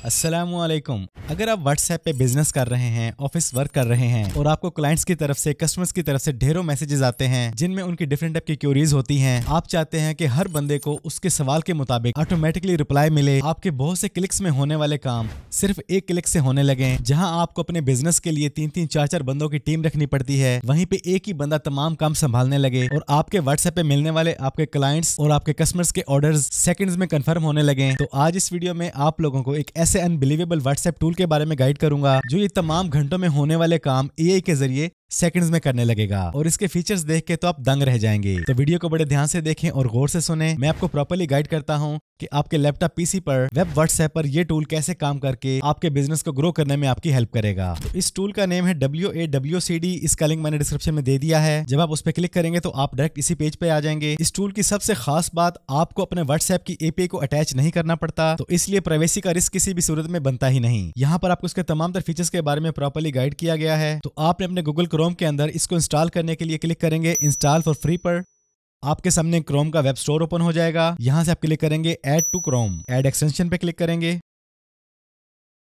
अस्सलामुअलैकुम। अगर आप व्हाट्सएप पे बिजनेस कर रहे हैं, ऑफिस वर्क कर रहे हैं और आपको क्लाइंट्स की तरफ से, कस्टमर्स की तरफ से ढेरों मैसेजेस आते हैं जिनमें उनकी डिफरेंट टाइप की क्यूरीज होती हैं, आप चाहते हैं कि हर बंदे को उसके सवाल के मुताबिक ऑटोमेटिकली रिप्लाई मिले, आपके बहुत से क्लिक्स में होने वाले काम सिर्फ एक क्लिक से होने लगे। जहां आपको अपने बिजनेस के लिए 3-3, 4-4 बंदों की टीम रखनी पड़ती है, वहीं पे एक ही बंदा तमाम काम संभालने लगे और आपके व्हाट्सएप पे मिलने वाले आपके क्लाइंट्स और आपके कस्टमर्स के ऑर्डर्स सेकंड्स में कंफर्म होने लगे। तो आज इस वीडियो में आप लोगों को एक ऐसे अनबिलीवेबल व्हाट्सएप टूल के बारे में गाइड करूंगा जो ये तमाम घंटों में होने वाले काम एआई के जरिए सेकंड्स में करने लगेगा और इसके फीचर्स देख के तो आप दंग रह जाएंगे। तो वीडियो को बड़े ध्यान से देखें और गौर से सुने। मैं आपको प्रॉपर्ली गाइड करता हूं कि आपके लैपटॉप पीसी पर वेब व्हाट्सएप पर ये टूल कैसे काम करके आपके बिजनेस को ग्रो करने में आपकी हेल्प करेगा। तो इस टूल का नेम है WAWCD। इसका लिंक मैंने डिस्क्रिप्शन में दे दिया है। जब आप उस पर क्लिक करेंगे तो आप डायरेक्ट इसी पेज पे आ जाएंगे। इस टूल की सबसे खास बात, आपको अपने व्हाट्सएप की API को अटैच नहीं करना पड़ता, तो इसलिए प्राइवेसी का रिस्क किसी भी सूरत में बनता ही नहीं। यहाँ पर आपको इसके तमाम तर फीचर्स के बारे में प्रॉपर्ली गाइड किया गया है। तो आपने अपने गूगल क्रोम के अंदर इसको इंस्टॉल करने के लिए क्लिक करेंगे इंस्टॉल फॉर फ्री पर। आपके सामने क्रोम का वेब स्टोर ओपन हो जाएगा। यहां से आप क्लिक करेंगे add to Chrome, add extension पे क्लिक करेंगे।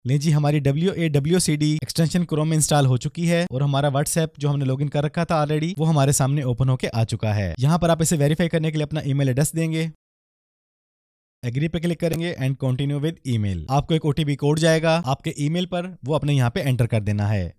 ले जी, हमारी WAWCD एक्सटेंशन क्रोम में इंस्टॉल हो चुकी है और हमारा व्हाट्सएप जो हमने लॉगिन कर रखा था ऑलरेडी वो हमारे सामने ओपन होके आ चुका है। यहाँ पर आप इसे वेरीफाई करने के लिए अपना ईमेल एड्रेस देंगे, एग्री पे क्लिक करेंगे एंड कंटिन्यू विद ईमेल। आपको एक OTP कोड जाएगा आपके ईमेल पर, वो अपने यहाँ पे एंटर कर देना है।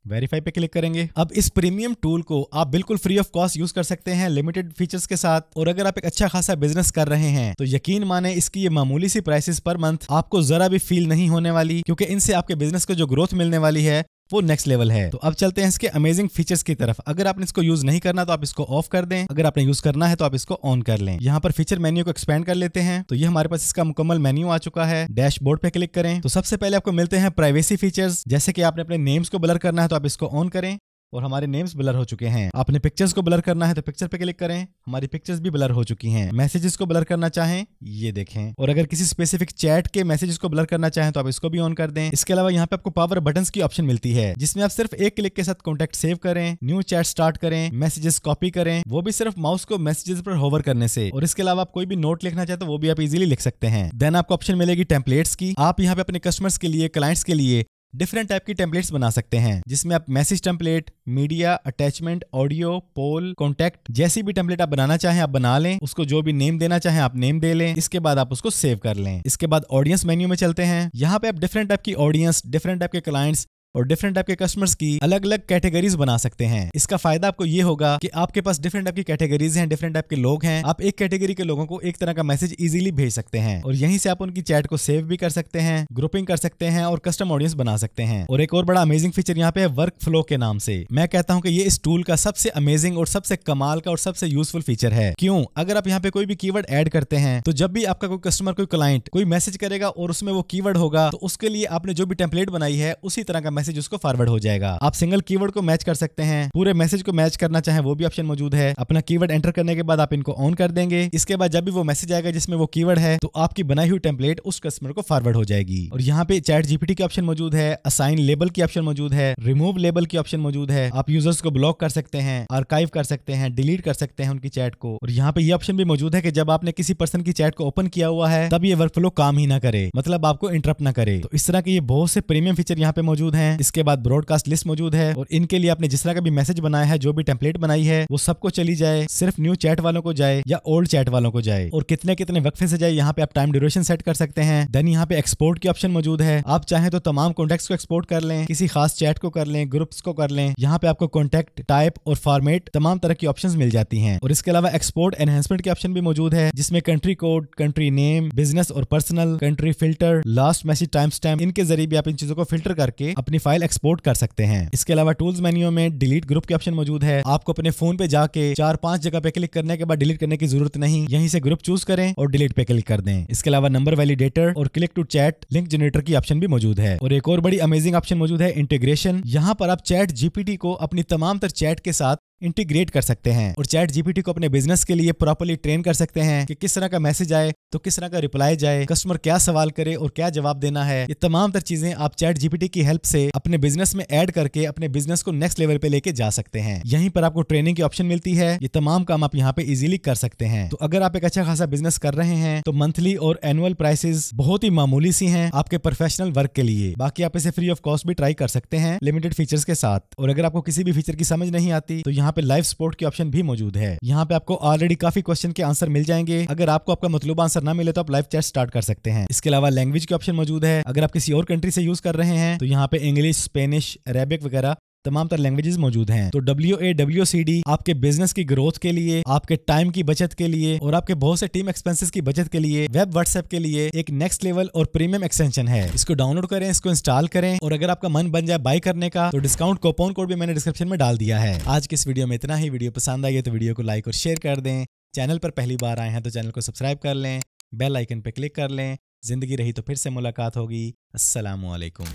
वेरीफाई पे क्लिक करेंगे। अब इस प्रीमियम टूल को आप बिल्कुल फ्री ऑफ कॉस्ट यूज कर सकते हैं लिमिटेड फीचर्स के साथ। और अगर आप एक अच्छा खासा बिजनेस कर रहे हैं तो यकीन माने इसकी ये मामूली सी प्राइसेस पर मंथ आपको जरा भी फील नहीं होने वाली, क्योंकि इनसे आपके बिजनेस को जो ग्रोथ मिलने वाली है वो नेक्स्ट लेवल है। तो अब चलते हैं इसके अमेजिंग फीचर्स की तरफ। अगर आपने इसको यूज नहीं करना तो आप इसको ऑफ कर दें, अगर आपने यूज करना है तो आप इसको ऑन कर लें। यहाँ पर फीचर मेन्यू को एक्सपेंड कर लेते हैं। तो ये हमारे पास इसका मुकम्मल मेन्यू आ चुका है। डैशबोर्ड पे क्लिक करें तो सबसे पहले आपको मिलते हैं प्राइवेसी फीचर्स। जैसे कि आपने अपने नेम्स को ब्लर करना है तो आप इसको ऑन करें और हमारे नेम्स ब्लर हो चुके हैं। आपने पिक्चर्स को ब्लर करना है तो पिक्चर पे क्लिक करें, हमारी पिक्चर्स भी ब्लर हो चुकी हैं। मैसेजेस को ब्लर करना चाहें ये देखें, और अगर किसी स्पेसिफिक चैट के मैसेजेस को ब्लर करना चाहें तो आप इसको भी ऑन कर दें। इसके अलावा यहाँ पे आपको पावर बटन्स की ऑप्शन मिलती है जिसमें आप सिर्फ एक क्लिक के साथ कॉन्टैक्ट सेव करें, न्यू चैट स्टार्ट करें, मैसेजेस कॉपी करें, वो भी सिर्फ माउस को मैसेजेस पर होवर करने से। और इसके अलावा आप कोई भी नोट लिखना चाहते तो वो भी आप इजीली लिख सकते हैं। देन आपको ऑप्शन मिलेगी टेम्पलेट्स की। आप यहाँ पे अपने कस्टमर्स के लिए, क्लाइंट्स के लिए डिफरेंट टाइप की टेम्पलेट्स बना सकते हैं जिसमें आप message template, media, attachment, audio, poll, contact, जैसी भी टेम्पलेट आप बनाना चाहें आप बना लें। उसको जो भी नेम देना चाहें आप नेम दे लें। इसके बाद आप उसको सेव कर लें। इसके बाद ऑडियंस मेन्यू में चलते हैं। यहाँ पे आप डिफरेंट टाइप की ऑडियंस, डिफरेंट टाइप के क्लाइंट्स और डिफरेंट टाइप के कस्टमर्स की अलग अलग कैटेगरीज बना सकते हैं। इसका फायदा आपको ये होगा कि आपके पास डिफरेंट टाइप की कैटेगरीज हैं, डिफरेंट टाइप के लोग हैं। आप एक कैटेगरी के लोगों को एक तरह का मैसेज इजीली भेज सकते हैं और यहीं से आप उनकी चैट को सेव भी कर सकते हैं, ग्रुपिंग कर सकते हैं और कस्टम ऑडियंस बना सकते हैं। और एक और बड़ा अमेजिंग फीचर यहाँ पे है वर्क फ्लो के नाम से। मैं कहता हूँ कि ये इस टूल का सबसे अमेजिंग और सबसे कमाल का और सबसे यूजफुल फीचर है। क्यों? अगर आप यहाँ पे कोई भी कीवर्ड ऐड करते हैं तो जब भी आपका कोई कस्टमर, कोई क्लाइंट कोई मैसेज करेगा और उसमें वो कीवर्ड होगा तो उसके लिए आपने जो भी टेम्पलेट बनाई है उसी तरह का मैसेज उसको फॉरवर्ड हो जाएगा। आप सिंगल कीवर्ड को मैच कर सकते हैं, पूरे मैसेज को मैच करना चाहें वो भी ऑप्शन मौजूद है। अपना कीवर्ड एंटर करने के बाद आप इनको ऑन कर देंगे। इसके बाद जब भी वो मैसेज आएगा जिसमें वो कीवर्ड है तो आपकी बनाई हुई टेम्पलेट उस कस्टमर को फॉरवर्ड हो जाएगी। और यहाँ पे चैट GPT की ऑप्शन मौजूद है, असाइन लेबल की ऑप्शन मौजूद है, रिमूव लेबल की ऑप्शन मौजूद है। आप यूजर्स को ब्लॉक कर सकते हैं, आर्काइव कर सकते हैं, डिलीट कर सकते हैं उनकी चैट को। और यहाँ पे ये ऑप्शन भी मौजूद है कि जब आपने किसी पर्सन की चैट को ओपन किया हुआ है तब ये वर्कफ्लो काम ही ना करे, मतलब आपको इंटरप्ट ना करे। तो इस तरह के ये बहुत से प्रीमियम फीचर यहाँ पे मौजूद हैं। इसके बाद ब्रॉडकास्ट लिस्ट मौजूद है और इनके लिए आपने जिस तरह का भी मैसेज बनाया है, जो भी टेम्पलेट बनाई है वो सबको चली जाए, सिर्फ न्यू चैट वालों को जाए या ओल्ड चैट वालों को जाए, और कितने कितने वक्फे से जाए यहाँ पे आप टाइम ड्यूरेशन सेट कर सकते हैं। देन यहाँ पे एक्सपोर्ट की ऑप्शन मौजूद है। आप चाहें तो तमाम कॉन्टैक्ट्स को एक्सपोर्ट कर लें, किसी खास चैट को कर लें, ग्रुप्स को कर लें। यहाँ पे आपको कॉन्टैक्ट टाइप और फॉर्मेट तमाम तरह की ऑप्शंस मिल जाती हैं। और इसके अलावा एक्सपोर्ट एनहेंसमेंट की ऑप्शन भी मौजूद है जिसमें country code, country name, business और personal, country filter, last message time stamp, इनके जरिए भी आप इन चीजों को फिल्टर करके अपनी फाइल एक्सपोर्ट कर सकते हैं। इसके अलावा टूल्स मेन्यू में डिलीट ग्रुप की ऑप्शन मौजूद है। आपको अपने फोन पे जाके 4-5 जगह पे क्लिक करने के बाद डिलीट करने की जरूरत नहीं, यहीं से ग्रुप चूज करें और डिलीट पे क्लिक कर दें। इसके अलावा नंबर वैलिडेटर और click to chat link generator की ऑप्शन भी मौजूद है। और एक और बड़ी अमेजिंग ऑप्शन मौजूद है इंटीग्रेशन। यहाँ पर आप चैट GPT को अपनी तमाम तर चैट के साथ इंटीग्रेट कर सकते हैं और चैट जीपीटी को अपने बिजनेस के लिए प्रॉपर्ली ट्रेन कर सकते हैं कि किस तरह का मैसेज आए तो किस तरह का रिप्लाई जाए, कस्टमर क्या सवाल करे और क्या जवाब देना है। ये तमाम तर चीजें आप चैट जीपीटी की हेल्प से अपने बिजनेस में ऐड करके अपने बिजनेस को नेक्स्ट लेवल पे लेके जा सकते हैं। यहीं पर आपको ट्रेनिंग की ऑप्शन मिलती है। ये तमाम काम आप यहाँ पे इजीली कर सकते हैं। तो अगर आप एक अच्छा खासा बिजनेस कर रहे हैं तो मंथली और एनुअल प्राइसेस बहुत ही मामूली सी हैं आपके प्रोफेशनल वर्क के लिए। बाकी आप इसे फ्री ऑफ कॉस्ट भी ट्राई कर सकते हैं लिमिटेड फीचर्स के साथ। और अगर आपको किसी भी फीचर की समझ नहीं आती तो यहाँ पे लाइव सपोर्ट की ऑप्शन भी मौजूद है। यहाँ पे आपको ऑलरेडी काफी क्वेश्चन के आंसर मिल जाएंगे। अगर आपको आपका मतलूब आंसर ना मिले तो आप लाइव चैट स्टार्ट कर सकते हैं। इसके अलावा लैंग्वेज की ऑप्शन मौजूद है। अगर आप किसी और कंट्री से यूज कर रहे हैं तो यहाँ पे इंग्लिश, स्पेनिश, अरेबिक वगैरह तमाम तरह लैंग्वेजेस मौजूद हैं। तो WAWCD आपके बिजनेस की ग्रोथ के लिए, आपके टाइम की बचत के लिए और आपके बहुत से टीम एक्सपेंसेस की बचत के लिए वेब व्हाट्सएप के लिए एक नेक्स्ट लेवल और प्रीमियम एक्सटेंशन है। इसको डाउनलोड करें, इसको इंस्टॉल करें और अगर आपका मन बन जाए बाय करने का तो डिस्काउंट कूपन कोड भी मैंने डिस्क्रिप्शन में डाल दिया है। आज की इस वीडियो में इतना ही। वीडियो पसंद आई है तो वीडियो को लाइक और शेयर कर दें। चैनल पर पहली बार आए हैं तो चैनल को सब्सक्राइब कर लें, बेल आइकन पर क्लिक कर लें। जिंदगी रही तो फिर से मुलाकात होगी। अस्सलामु अलैकुम।